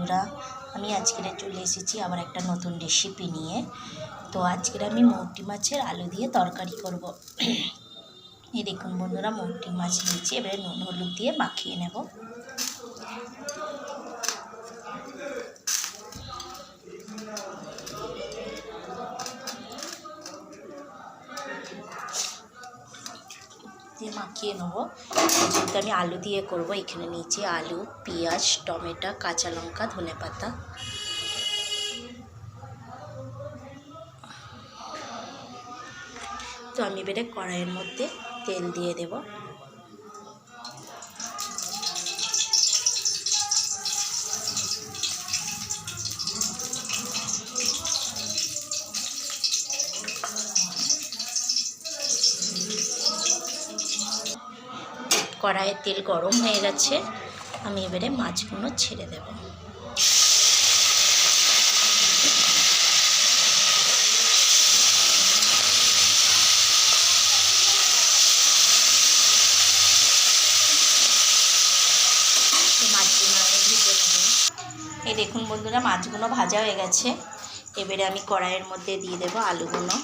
বন্ধুরা, আমি আজকের চলে এসেছি আবার একটা নতুন রেসিপি নিয়ে। তো আজকের আমি মৌটি মাছের আলু দিয়ে তরকারি করব। এই দেখুন বন্ধুরা, মৌটি মাছ নিয়েছি, এবারে নুন হলুদ দিয়ে মাখিয়ে নেব। দিয়ে মাখিয়ে নেবো। যেহেতু আমি আলু দিয়ে করব, এখানে নিয়েছি আলু, পেঁয়াজ, টমেটো, কাঁচা লঙ্কা, ধনেপাতা। তো আমি এবারে কড়াইয়ের মধ্যে তেল দিয়ে দেব। কড়াইয়ের তেল গরম হয়ে গেছে, আমি এবারে মাছগুলো ছেড়ে দেব। মাছগুলো আমি ভেজে নেব। এই দেখুন বন্ধুরা, মাছগুলো ভাজা হয়ে গেছে। এবারে আমি কড়াইয়ের মধ্যে দিয়ে দেব আলুগুলো।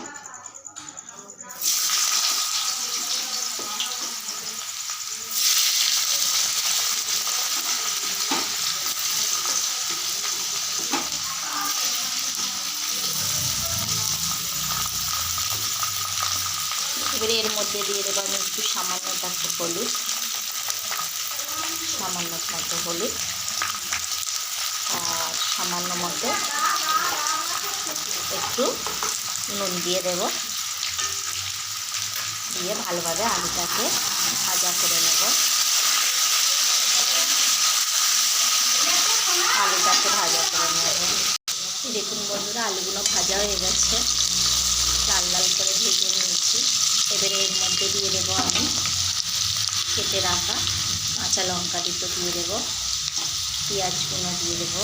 এবারে এর মধ্যে দিয়ে দেবো আমি একটু সামান্য মতো হলুদ, আর সামান্য মতো একটু নুন দিয়ে দেব। দিয়ে ভালোভাবে আলুটাকে ভাজা করে নেব। দেখুন বন্ধুরা, আলুগুলো ভাজা হয়ে গেছে, লাল লাল করে ভেজে নিয়েছি। এবারে এর মধ্যে দিয়ে দেবো আমি কেটে রাখা কাঁচা লঙ্কা দুটো দিয়ে দেবো, পেঁয়াজগুলো দিয়ে দেবো,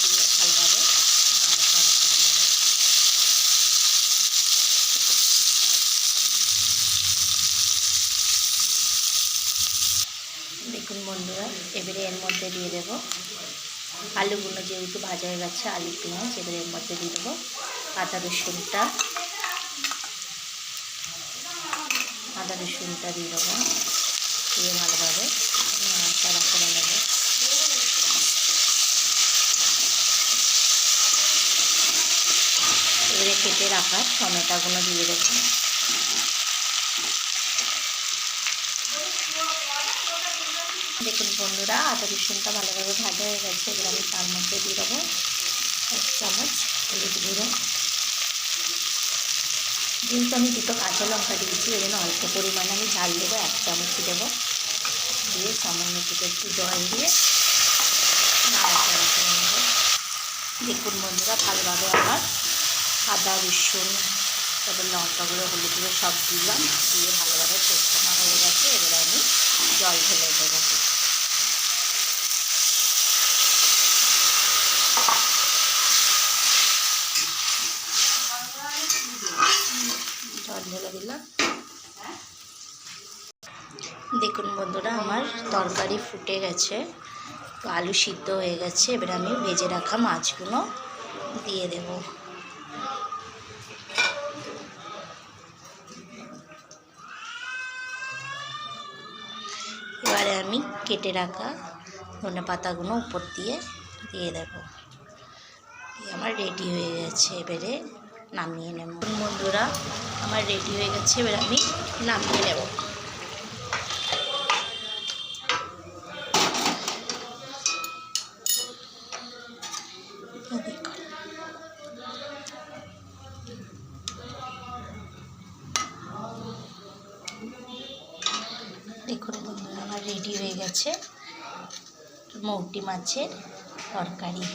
দিয়ে ভালোভাবে নাড়াচাড়া করে নেব। দেখুন বন্ধুরা, এবারে এর মধ্যে দিয়ে দেবো আলুগুলো, যেহেতু ভাজা হয়ে গেছে আলু পেঁয়াজ। এবারে এর মধ্যে দিয়ে দেবো আদা রসুনটা দিয়ে দেবো। দিয়ে ভালোভাবে নাড়াচাড়া করে নেব। এবারে কেটে রাখা টমেটোগুলো দিয়ে দেবো। দেখুন বন্ধুরা, আদা রসুনটা ভালোভাবে ভাজা হয়ে গেছে। এবার আমি তার মধ্যে দিয়ে দেবো 1 চামচ হলুদ গুঁড়ো। যেহেতু আমি দুটো কাঁচা লঙ্কা দিয়েছি, এই জন্য অল্প পরিমাণে আমি ঝাল দেবো, 1 চামচই দেবো। দিয়ে সামান্য একটু জল দিয়ে নাড়াচাড়া করে নেব। দেখুন বন্ধুরা, ভালোভাবে আমার আদা রসুন, তারপর লঙ্কাগুলো, হলুদ গুঁড়ো সব দিলাম, দিয়ে ভালোভাবে কষানো হয়ে গেছে। এবারে আমি জল ঢেলে দেবো। জল ঢেলে দিলাম। দেখুন বন্ধুরা, আমার তরকারি ফুটে গেছে, তো আলু সিদ্ধ হয়ে গেছে। এবারে আমি ভেজে রাখা মাছগুলো দিয়ে দেব। এবারে আমি কেটে রাখা ধনেপাতাগুলো উপর দিয়ে দেব। আমার রেডি হয়ে গেছে, এবারে নামিয়ে নেব। বন্ধুরা, আমার রেডি হয়ে গেছে, এবারে আমি নামিয়ে নেব। দেখুন বন্ধুরা, আমার রেডি হয়ে গেছে মৌটি মাছের তরকারি।